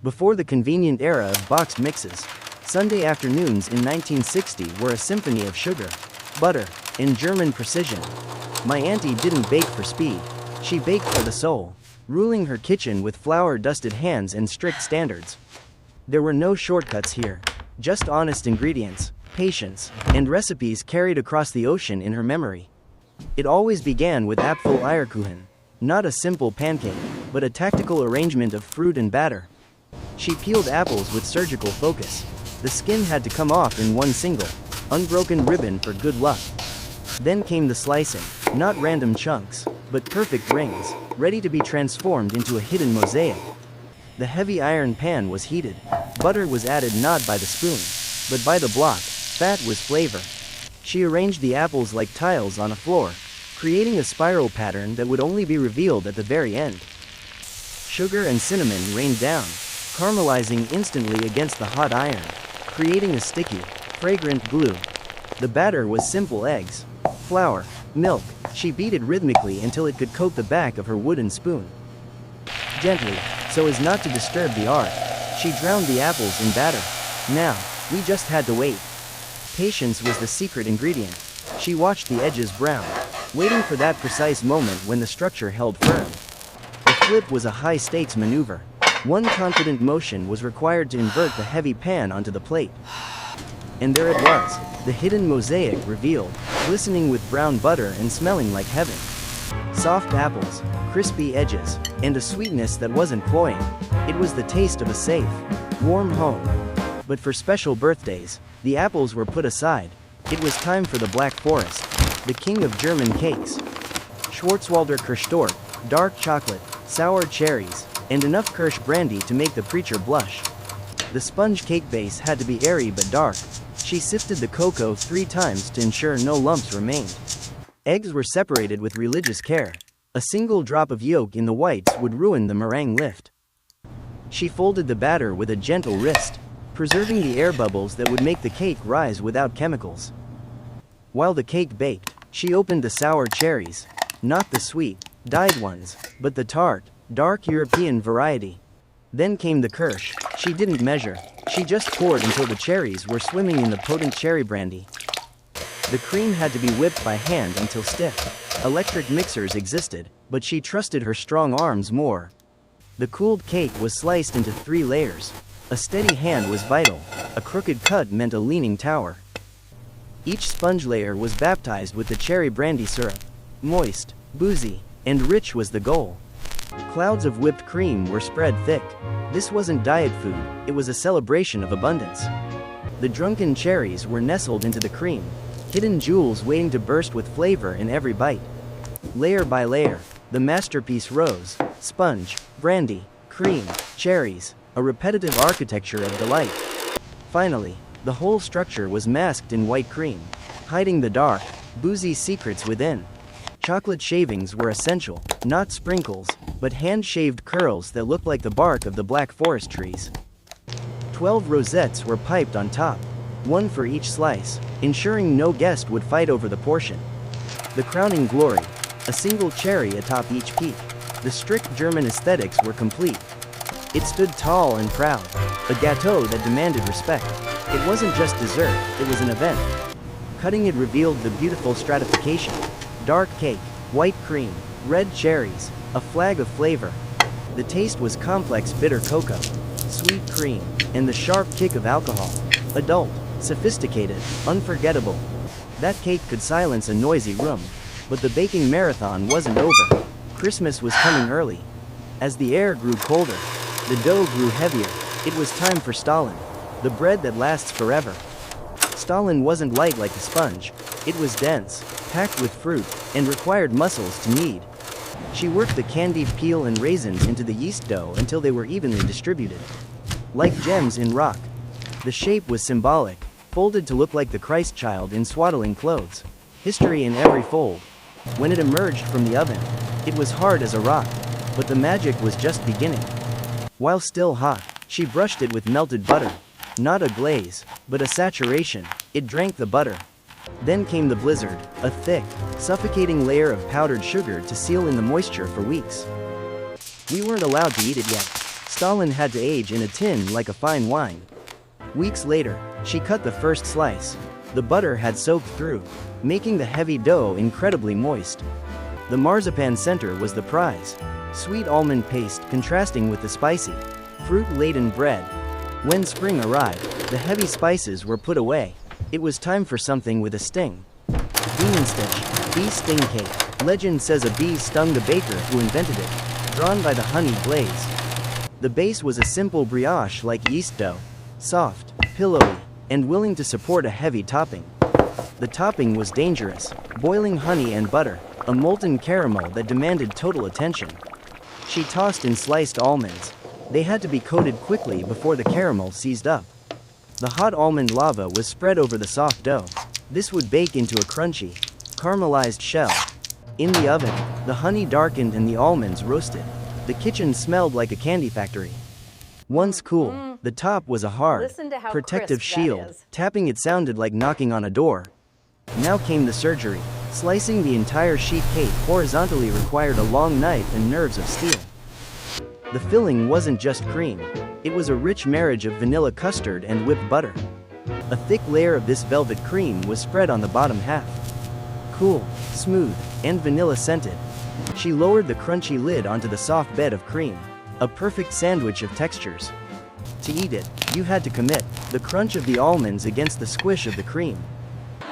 Before the convenient era of boxed mixes, Sunday afternoons in 1960 were a symphony of sugar, butter, and German precision. My auntie didn't bake for speed, she baked for the soul, ruling her kitchen with flour-dusted hands and strict standards. There were no shortcuts here, just honest ingredients, patience, and recipes carried across the ocean in her memory. It always began with Apfel Eierkuchen, not a simple pancake, but a tactical arrangement of fruit and batter. She peeled apples with surgical focus. The skin had to come off in one single, unbroken ribbon for good luck. Then came the slicing, not random chunks, but perfect rings, ready to be transformed into a hidden mosaic. The heavy iron pan was heated. Butter was added not by the spoon, but by the block. Fat was flavor. She arranged the apples like tiles on a floor, creating a spiral pattern that would only be revealed at the very end. Sugar and cinnamon rained down, caramelizing instantly against the hot iron, creating a sticky, fragrant glue. The batter was simple eggs, flour, milk. She beat it rhythmically until it could coat the back of her wooden spoon. Gently, so as not to disturb the art, she drowned the apples in batter. Now, we just had to wait. Patience was the secret ingredient. She watched the edges brown, waiting for that precise moment when the structure held firm. The flip was a high-stakes maneuver. One confident motion was required to invert the heavy pan onto the plate. And there it was, the hidden mosaic revealed, glistening with brown butter and smelling like heaven. Soft apples, crispy edges, and a sweetness that wasn't cloying. It was the taste of a safe, warm home. But for special birthdays, the apples were put aside. It was time for the Black Forest, the king of German cakes. Schwarzwälder Kirschtorte, dark chocolate, sour cherries, and enough Kirsch brandy to make the preacher blush. The sponge cake base had to be airy but dark. She sifted the cocoa 3 times to ensure no lumps remained. Eggs were separated with religious care. A single drop of yolk in the whites would ruin the meringue lift. She folded the batter with a gentle wrist, preserving the air bubbles that would make the cake rise without chemicals. While the cake baked, she opened the sour cherries, not the sweet, dyed ones, but the tart, dark European variety. Then came the Kirsch. She didn't measure, she just poured until the cherries were swimming in the potent cherry brandy. The cream had to be whipped by hand until stiff. Electric mixers existed, but she trusted her strong arms more. The cooled cake was sliced into 3 layers. A steady hand was vital. A crooked cut meant a leaning tower. Each sponge layer was baptized with the cherry brandy syrup. Moist, boozy, and rich was the goal. Clouds of whipped cream were spread thick. This wasn't diet food, it was a celebration of abundance. The drunken cherries were nestled into the cream, hidden jewels waiting to burst with flavor in every bite. Layer by layer, the masterpiece rose: sponge, brandy, cream, cherries, a repetitive architecture of delight. Finally, the whole structure was masked in white cream, hiding the dark, boozy secrets within. Chocolate shavings were essential, not sprinkles, but hand-shaved curls that looked like the bark of the Black Forest trees. 12 rosettes were piped on top, 1 for each slice, ensuring no guest would fight over the portion. The crowning glory, a single cherry atop each peak. The strict German aesthetics were complete. It stood tall and proud, a gâteau that demanded respect. It wasn't just dessert, it was an event. Cutting it revealed the beautiful stratification. Dark cake, white cream, red cherries, a flag of flavor. The taste was complex bitter cocoa, sweet cream, and the sharp kick of alcohol. Adult, sophisticated, unforgettable. That cake could silence a noisy room. But the baking marathon wasn't over. Christmas was coming early. As the air grew colder, the dough grew heavier. It was time for Stalin, the bread that lasts forever. Stalin wasn't light like a sponge. It was dense, packed with fruit, and required muscles to knead. She worked the candied peel and raisins into the yeast dough until they were evenly distributed. Like gems in rock. The shape was symbolic, folded to look like the Christ child in swaddling clothes. History in every fold. When it emerged from the oven, it was hard as a rock, but the magic was just beginning. While still hot, she brushed it with melted butter. Not a glaze, but a saturation. It drank the butter. Then came the blizzard, a thick, suffocating layer of powdered sugar to seal in the moisture for weeks. We weren't allowed to eat it yet. Stalin had to age in a tin like a fine wine. Weeks later, she cut the first slice. The butter had soaked through, making the heavy dough incredibly moist. The marzipan center was the prize. Sweet almond paste contrasting with the spicy, fruit-laden bread. When spring arrived, the heavy spices were put away. It was time for something with a sting. Bienenstich, bee sting cake. Legend says a bee stung the baker who invented it, drawn by the honey glaze. The base was a simple brioche like yeast dough, soft, pillowy, and willing to support a heavy topping. The topping was dangerous, boiling honey and butter, a molten caramel that demanded total attention. She tossed in sliced almonds. They had to be coated quickly before the caramel seized up. The hot almond lava was spread over the soft dough. This would bake into a crunchy, caramelized shell. In the oven, the honey darkened and the almonds roasted. The kitchen smelled like a candy factory. Once cool, the top was a hard, protective shield. Tapping it sounded like knocking on a door. Now came the surgery. Slicing the entire sheet cake horizontally required a long knife and nerves of steel. The filling wasn't just cream. It was a rich marriage of vanilla custard and whipped butter. A thick layer of this velvet cream was spread on the bottom half. Cool, smooth, and vanilla-scented. She lowered the crunchy lid onto the soft bed of cream. A perfect sandwich of textures. To eat it, you had to commit, the crunch of the almonds against the squish of the cream.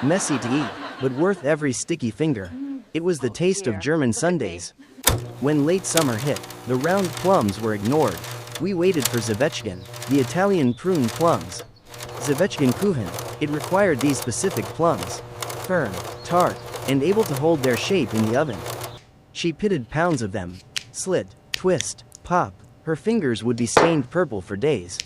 Messy to eat, but worth every sticky finger. It was the taste of German Sundays. When late summer hit, the round plums were ignored. We waited for Zwetschgen, the Italian prune plums. Zwetschgenkuchen, it required these specific plums. Firm, tart, and able to hold their shape in the oven. She pitted pounds of them. Slit, twist, pop. Her fingers would be stained purple for days.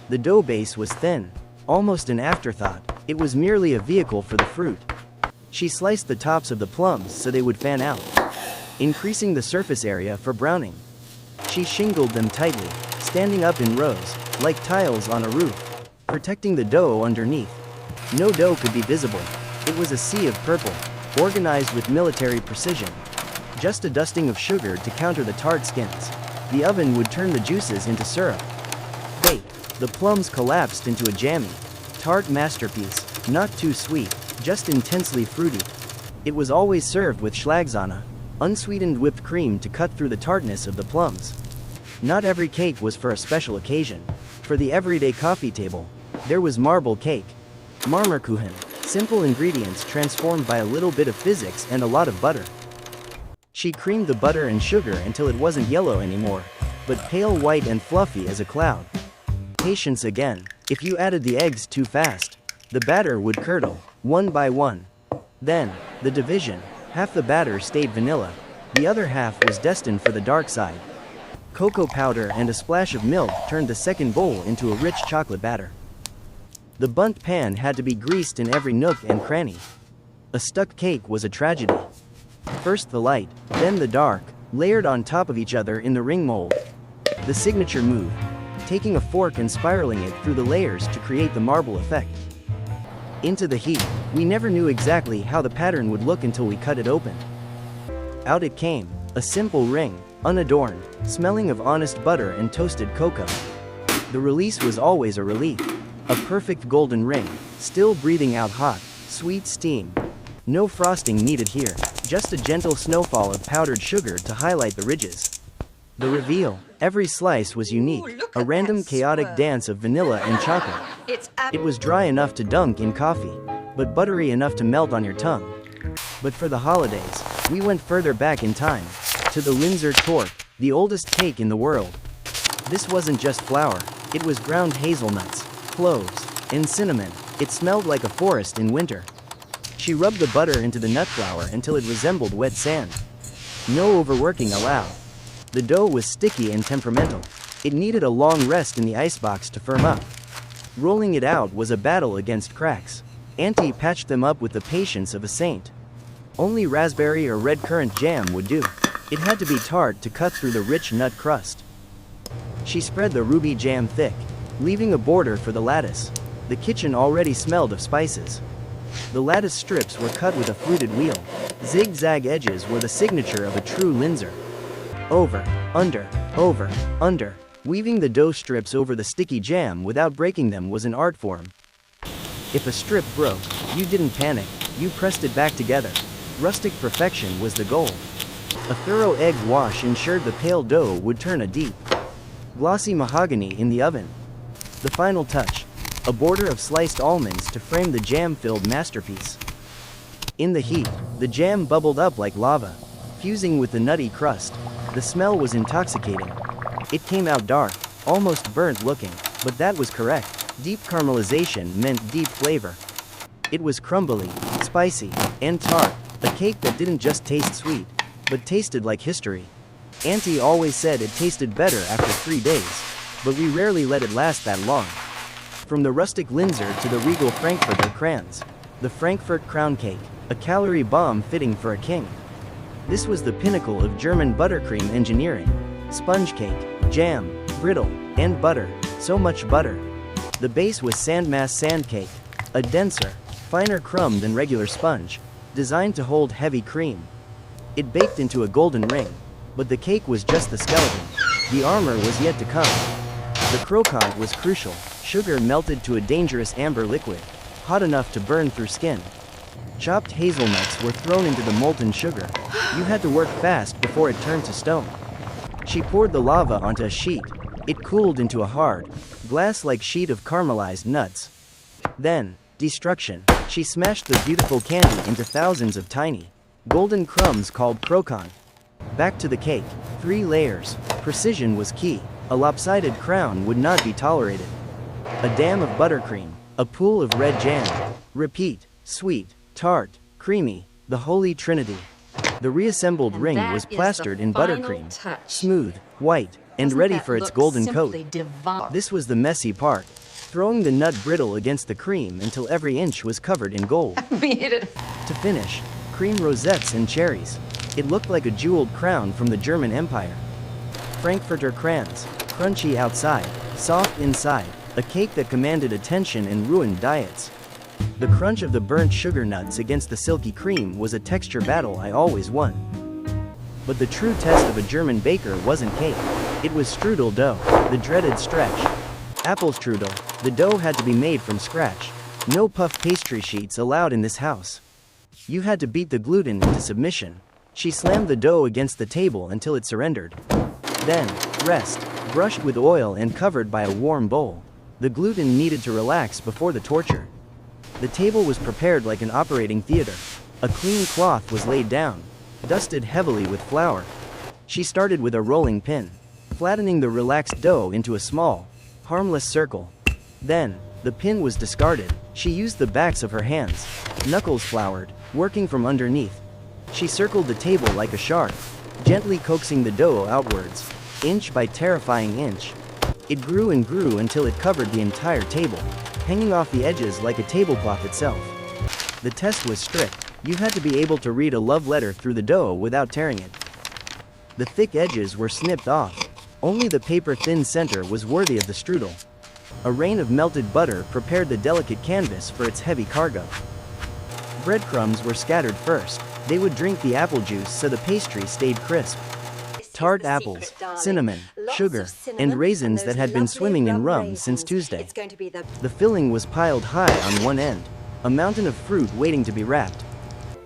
The dough base was thin, almost an afterthought. It was merely a vehicle for the fruit. She sliced the tops of the plums so they would fan out, increasing the surface area for browning. She shingled them tightly, standing up in rows, like tiles on a roof, protecting the dough underneath. No dough could be visible. It was a sea of purple, organized with military precision. Just a dusting of sugar to counter the tart skins. The oven would turn the juices into syrup. Bake. The plums collapsed into a jammy, tart masterpiece, not too sweet, just intensely fruity. It was always served with Schlagsahne, unsweetened whipped cream to cut through the tartness of the plums. Not every cake was for a special occasion. For the everyday coffee table, there was marble cake. Marmorkuchen, simple ingredients transformed by a little bit of physics and a lot of butter. She creamed the butter and sugar until it wasn't yellow anymore, but pale white and fluffy as a cloud. Patience again. If you added the eggs too fast, the batter would curdle, one by one. Then, the division. Half the batter stayed vanilla. The other half was destined for the dark side. Cocoa powder and a splash of milk turned the second bowl into a rich chocolate batter. The bundt pan had to be greased in every nook and cranny. A stuck cake was a tragedy. First the light, then the dark, layered on top of each other in the ring mold. The signature move, taking a fork and spiraling it through the layers to create the marble effect. Into the heat, we never knew exactly how the pattern would look until we cut it open. Out it came, a simple ring, unadorned, smelling of honest butter and toasted cocoa. The release was always a relief. A perfect golden ring, still breathing out hot, sweet steam. No frosting needed here, just a gentle snowfall of powdered sugar to highlight the ridges. The reveal, every slice was unique, a random chaotic dance of vanilla and chocolate. It was dry enough to dunk in coffee, but buttery enough to melt on your tongue. But for the holidays, we went further back in time, to the Linzer Torte, the oldest cake in the world. This wasn't just flour, it was ground hazelnuts, cloves, and cinnamon. It smelled like a forest in winter. She rubbed the butter into the nut flour until it resembled wet sand. No overworking allowed. The dough was sticky and temperamental. It needed a long rest in the icebox to firm up. Rolling it out was a battle against cracks. Auntie patched them up with the patience of a saint. Only raspberry or red currant jam would do. It had to be tart to cut through the rich nut crust. She spread the ruby jam thick, leaving a border for the lattice. The kitchen already smelled of spices. The lattice strips were cut with a fluted wheel. Zigzag edges were the signature of a true Linzer. Over, under, Weaving the dough strips over the sticky jam without breaking them was an art form. If a strip broke, you didn't panic, you pressed it back together. Rustic perfection was the goal. A thorough egg wash ensured the pale dough would turn a deep, glossy mahogany in the oven. The final touch, a border of sliced almonds to frame the jam-filled masterpiece. In the heat, the jam bubbled up like lava, fusing with the nutty crust. The smell was intoxicating. It came out dark, almost burnt looking, but that was correct. Deep caramelization meant deep flavor. It was crumbly, spicy, and tart, a cake that didn't just taste sweet, but tasted like history. Auntie always said it tasted better after 3 days, but we rarely let it last that long. From the rustic Linzer to the regal Frankfurter Kranz, the Frankfurt Crown Cake, a calorie bomb fitting for a king. This was the pinnacle of German buttercream engineering. Sponge cake, jam, brittle, and butter, so much butter. The base was sandmass sand cake, a denser, finer crumb than regular sponge, designed to hold heavy cream. It baked into a golden ring, but the cake was just the skeleton. The armor was yet to come. The croquant was crucial, sugar melted to a dangerous amber liquid, hot enough to burn through skin. Chopped hazelnuts were thrown into the molten sugar. You had to work fast before it turned to stone. She poured the lava onto a sheet. It cooled into a hard, glass-like sheet of caramelized nuts. Then, destruction. She smashed the beautiful candy into thousands of tiny, golden crumbs called croquant. Back to the cake. 3 layers. Precision was key. A lopsided crown would not be tolerated. A dam of buttercream. A pool of red jam. Repeat. Sweet, tart, creamy, the holy trinity. The reassembled ring was plastered in buttercream, smooth, white, and ready for its golden coat. This was the messy part, throwing the nut brittle against the cream until every inch was covered in gold. To finish, cream rosettes and cherries. It looked like a jeweled crown from the German Empire. Frankfurter Kranz, crunchy outside, soft inside, a cake that commanded attention and ruined diets. The crunch of the burnt sugar nuts against the silky cream was a texture battle I always won. But the true test of a German baker wasn't cake. It was strudel dough, the dreaded stretch. Apple strudel, the dough had to be made from scratch. No puff pastry sheets allowed in this house. You had to beat the gluten into submission. She slammed the dough against the table until it surrendered. Then, rest, brushed with oil and covered by a warm bowl. The gluten needed to relax before the torture. The table was prepared like an operating theater. A clean cloth was laid down, dusted heavily with flour. She started with a rolling pin, flattening the relaxed dough into a small, harmless circle. Then, the pin was discarded. She used the backs of her hands, knuckles floured, working from underneath. She circled the table like a shark, gently coaxing the dough outwards, inch by terrifying inch. It grew and grew until it covered the entire table, hanging off the edges like a tablecloth itself. The test was strict. You had to be able to read a love letter through the dough without tearing it. The thick edges were snipped off. Only the paper-thin center was worthy of the strudel. A rain of melted butter prepared the delicate canvas for its heavy cargo. Breadcrumbs were scattered first. They would drink the apple juice so the pastry stayed crisp. Tart apples, cinnamon, sugar, and raisins that had been swimming in rum since Tuesday. The filling was piled high on one end, a mountain of fruit waiting to be wrapped.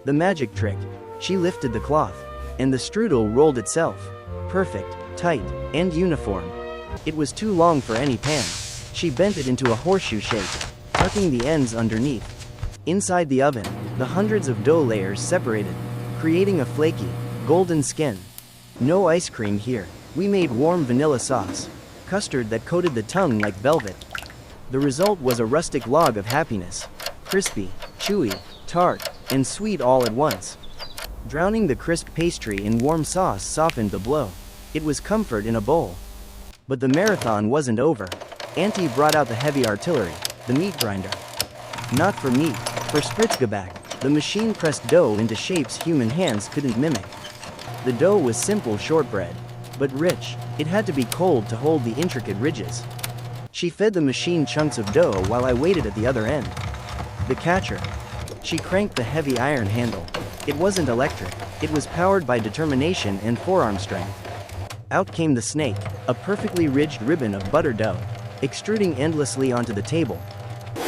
The magic trick. She lifted the cloth, and the strudel rolled itself. Perfect, tight, and uniform. It was too long for any pan. She bent it into a horseshoe shape, tucking the ends underneath. Inside the oven, the hundreds of dough layers separated, creating a flaky, golden skin. No ice cream here. We made warm vanilla sauce, custard that coated the tongue like velvet. The result was a rustic log of happiness. Crispy, chewy, tart, and sweet all at once. Drowning the crisp pastry in warm sauce softened the blow. It was comfort in a bowl. But the marathon wasn't over. Auntie brought out the heavy artillery, the meat grinder. Not for meat, for Spritzgebäck, the machine-pressed dough into shapes human hands couldn't mimic. The dough was simple shortbread, but rich. It had to be cold to hold the intricate ridges. She fed the machine chunks of dough while I waited at the other end. The catcher. She cranked the heavy iron handle. It wasn't electric. It was powered by determination and forearm strength. Out came the snake, a perfectly ridged ribbon of butter dough, extruding endlessly onto the table.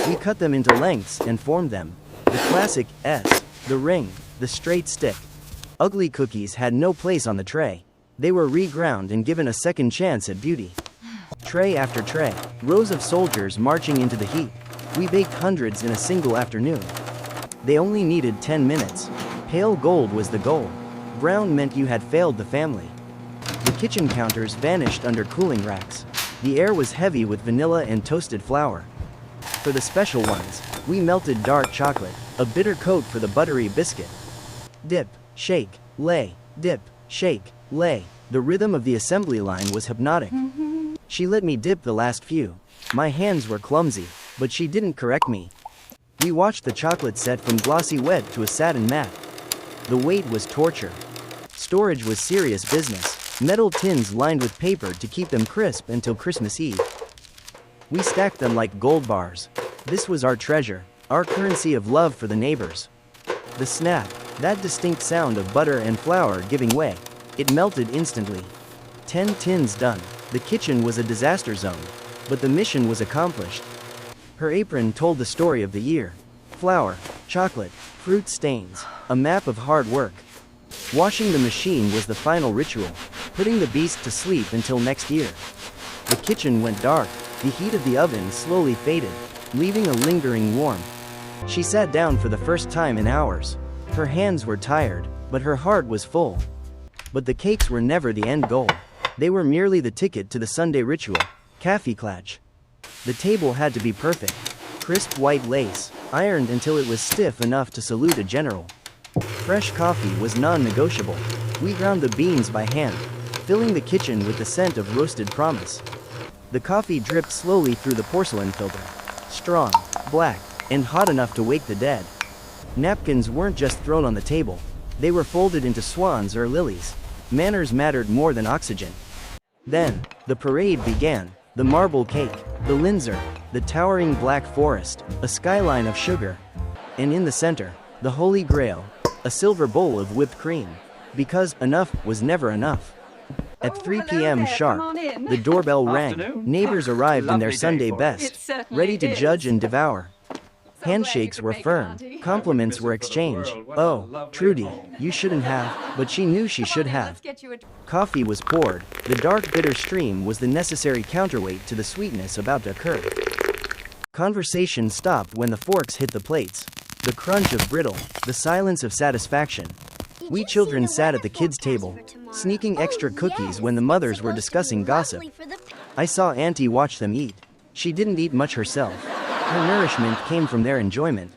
We cut them into lengths and formed them. The classic S, the ring, the straight stick. Ugly cookies had no place on the tray. They were reground and given a second chance at beauty. Tray after tray, rows of soldiers marching into the heat. We baked hundreds in a single afternoon. They only needed 10 minutes. Pale gold was the goal. Brown meant you had failed the family. The kitchen counters vanished under cooling racks. The air was heavy with vanilla and toasted flour. For the special ones, we melted dark chocolate, a bitter coat for the buttery biscuit. Dip, shake, lay, dip, shake, lay. The rhythm of the assembly line was hypnotic. She let me dip the last few. My hands were clumsy, but she didn't correct me. We watched the chocolate set from glossy wet to a satin matte. The wait was torture. Storage was serious business. Metal tins lined with paper to keep them crisp until Christmas Eve. We stacked them like gold bars. This was our treasure, our currency of love for the neighbors. The snap, that distinct sound of butter and flour giving way. It melted instantly. 10 tins done. The kitchen was a disaster zone, but the mission was accomplished. Her apron told the story of the year. Flour, chocolate, fruit stains, a map of hard work. Washing the machine was the final ritual, putting the beast to sleep until next year. The kitchen went dark, the heat of the oven slowly faded, leaving a lingering warmth. She sat down for the first time in hours. Her hands were tired, but her heart was full. But the cakes were never the end goal. They were merely the ticket to the Sunday ritual, Kaffeeklatsch. The table had to be perfect. Crisp white lace, ironed until it was stiff enough to salute a general. Fresh coffee was non-negotiable. We ground the beans by hand, filling the kitchen with the scent of roasted promise. The coffee dripped slowly through the porcelain filter. Strong, black, and hot enough to wake the dead. Napkins weren't just thrown on the table. They were folded into swans or lilies. Manners mattered more than oxygen. Then, the parade began. The marble cake, the linzer, the towering black forest, a skyline of sugar. And in the center, the holy grail, a silver bowl of whipped cream. Because enough was never enough. At 3 p.m. sharp, the doorbell rang. Neighbors arrived in their Sunday best, ready to judge and devour. Handshakes were firm, compliments were exchanged. Oh, Trudy, you shouldn't have, but she knew she should have. Coffee was poured. The dark bitter stream was the necessary counterweight to the sweetness about to occur. Conversation stopped when the forks hit the plates. The crunch of brittle, the silence of satisfaction. We children sat at the kids' table, sneaking extra cookies when the mothers were discussing gossip. I saw Auntie watch them eat. She didn't eat much herself. Her nourishment came from their enjoyment.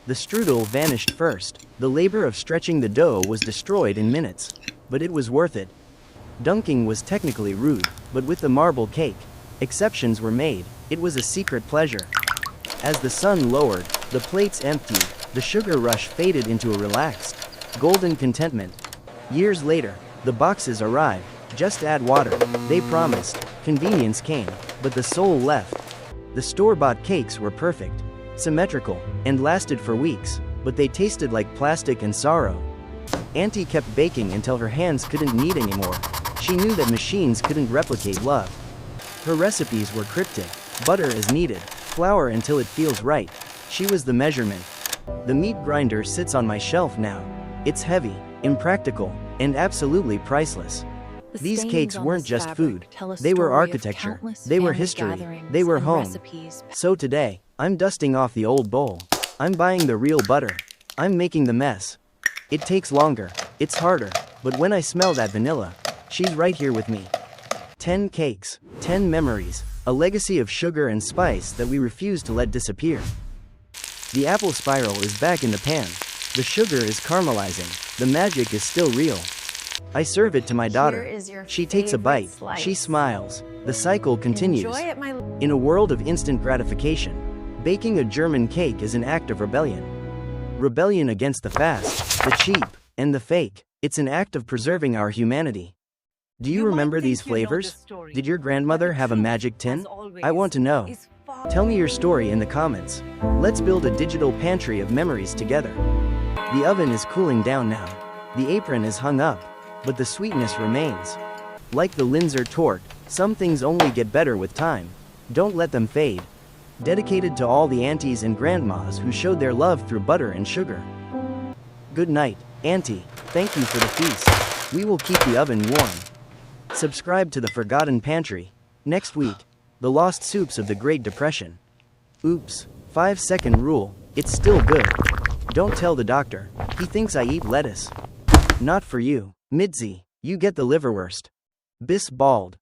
The strudel vanished first. The labor of stretching the dough was destroyed in minutes. But it was worth it. Dunking was technically rude, but with the marble cake, exceptions were made. It was a secret pleasure. As the sun lowered, the plates emptied, the sugar rush faded into a relaxed, golden contentment. Years later, the boxes arrived. Just add water, they promised. Convenience came, but the soul left. The store-bought cakes were perfect, symmetrical, and lasted for weeks, but they tasted like plastic and sorrow. Auntie kept baking until her hands couldn't knead anymore. She knew that machines couldn't replicate love. Her recipes were cryptic. Butter as needed, flour until it feels right. She was the measurement. The meat grinder sits on my shelf now. It's heavy, impractical, and absolutely priceless. These cakes weren't just food. They were architecture. They were history. They were home. So today, I'm dusting off the old bowl. I'm buying the real butter. I'm making the mess. It takes longer. It's harder. But when I smell that vanilla, she's right here with me. 10 cakes, 10 memories, a legacy of sugar and spice that we refuse to let disappear. The apple spiral is back in the pan. The sugar is caramelizing. The magic is still real. I serve it to my daughter. She takes a bite. She smiles. The cycle continues. In a world of instant gratification, baking a German cake is an act of rebellion. Rebellion against the fast, the cheap, and the fake. It's an act of preserving our humanity. Do you remember these flavors? Did your grandmother have a magic tin? I want to know. Tell me your story in the comments. Let's build a digital pantry of memories together. The oven is cooling down now. The apron is hung up, but the sweetness remains. Like the Linzer torte, some things only get better with time. Don't let them fade. Dedicated to all the aunties and grandmas who showed their love through butter and sugar. Good night, Auntie. Thank you for the feast. We will keep the oven warm. Subscribe to the Forgotten Pantry. Next week, the lost soups of the Great Depression. Oops, 5-second rule, it's still good. Don't tell the doctor, he thinks I eat lettuce. Not for you, Mitzi, you get the liverwurst. Bis bald.